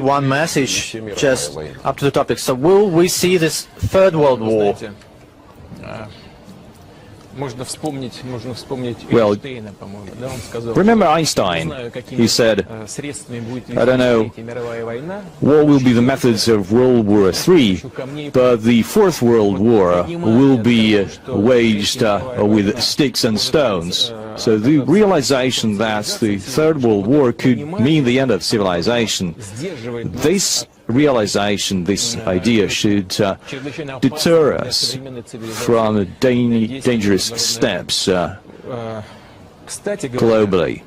have one message just up to the topic. So will we see this third world war? Well, remember Einstein? He said, I don't know what will be the methods of World War III, but the Fourth World War will be waged with sticks and stones. So the realization that the Third World War could mean the end of civilization, this realization, this idea should deter us from dangerous steps globally.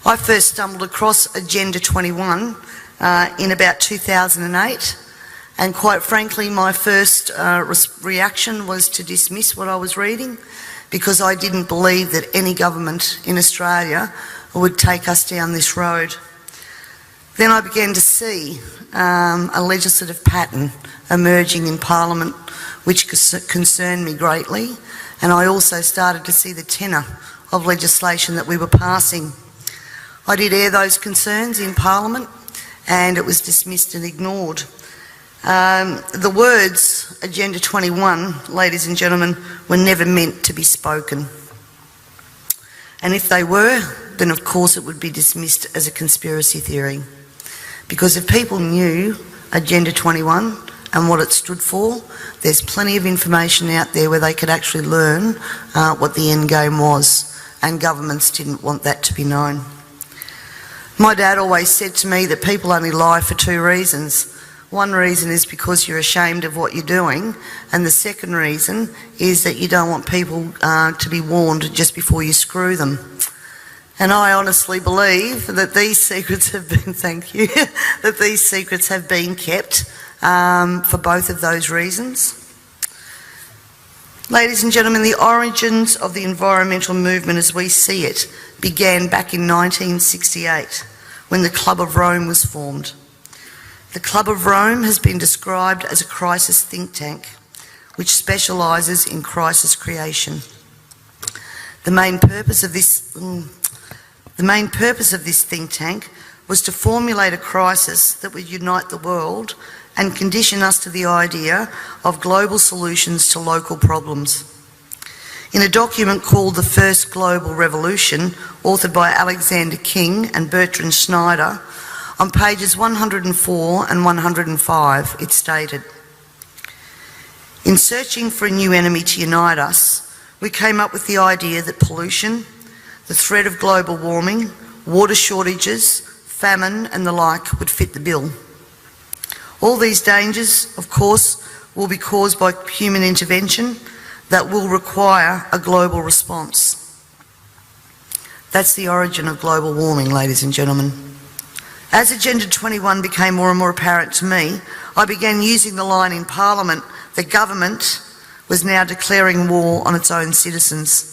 I first stumbled across Agenda 21 in about 2008, and quite frankly my first reaction was to dismiss what I was reading, because I didn't believe that any government in Australia would take us down this road. Then I began to see a legislative pattern emerging in Parliament which concerned me greatly, and I also started to see the tenor of legislation that we were passing. I did air those concerns in Parliament and it was dismissed and ignored. The words Agenda 21, ladies and gentlemen, were never meant to be spoken. And if they were, then of course it would be dismissed as a conspiracy theory. Because if people knew Agenda 21 and what it stood for, there's plenty of information out there where they could actually learn what the end game was, and governments didn't want that to be known. My dad always said to me that people only lie for two reasons. One reason is because you're ashamed of what you're doing, and the second reason is that you don't want people to be warned just before you screw them. And I honestly believe that these secrets have been, thank you, that these secrets have been kept for both of those reasons. Ladies and gentlemen, the origins of the environmental movement as we see it began back in 1968 when the Club of Rome was formed. The Club of Rome has been described as a crisis think tank which specialises in crisis creation. The main purpose of this think tank was to formulate a crisis that would unite the world and condition us to the idea of global solutions to local problems. In a document called The First Global Revolution, authored by Alexander King and Bertrand Schneider, on pages 104 and 105, it stated, "In searching for a new enemy to unite us, we came up with the idea that pollution, the threat of global warming, water shortages, famine and the like would fit the bill. All these dangers, of course, will be caused by human intervention that will require a global response." That's the origin of global warming, ladies and gentlemen. As Agenda 21 became more and more apparent to me, I began using the line in Parliament that government was now declaring war on its own citizens.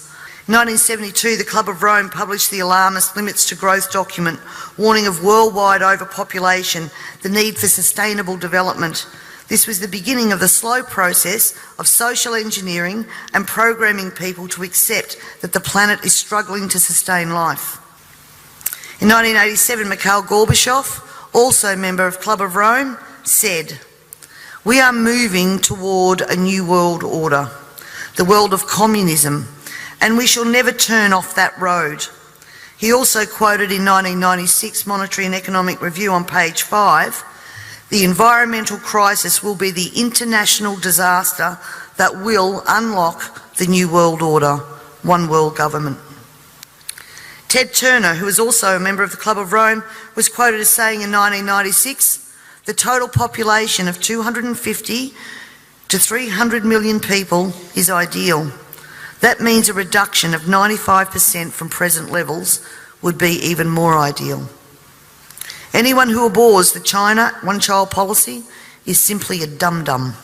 In 1972, the Club of Rome published the alarmist Limits to Growth document, warning of worldwide overpopulation, the need for sustainable development. This was the beginning of the slow process of social engineering and programming people to accept that the planet is struggling to sustain life. In 1987, Mikhail Gorbachev, also a member of Club of Rome, said, "We are moving toward a new world order, the world of communism, and we shall never turn off that road." He also quoted in 1996 Monetary and Economic Review on page 5, "The environmental crisis will be the international disaster that will unlock the new world order, one world government." Ted Turner, who was also a member of the Club of Rome, was quoted as saying in 1996, "The total population of 250 to 300 million people is ideal. That means a reduction of 95% from present levels would be even more ideal. Anyone who abhors the China one-child policy is simply a dum-dum."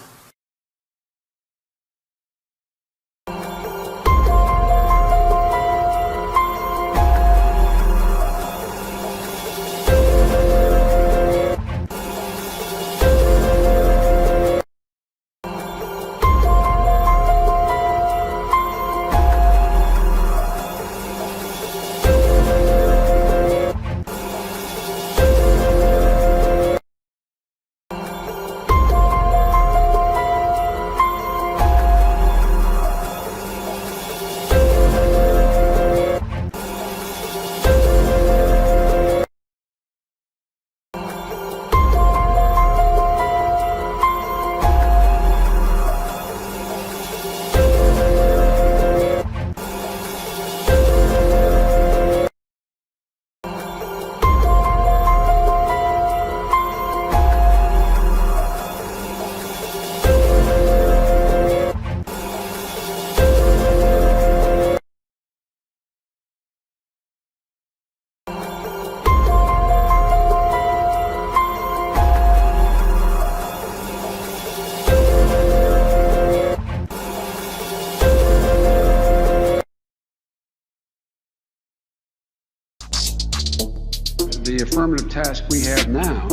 the affirmative task we have now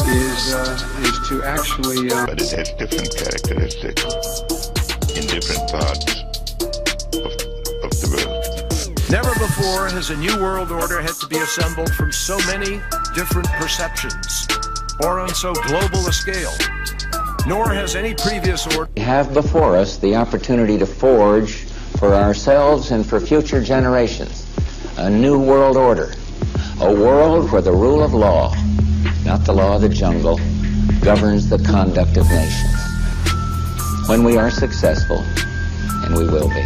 is to actually... But it has different characteristics in different parts of the world. Never before has a new world order had to be assembled from so many different perceptions, or on so global a scale. Nor has any previous order... We have before us the opportunity to forge for ourselves and for future generations a new world order, a world where the rule of law, not the law of the jungle, governs the conduct of nations. When we are successful, and we will be,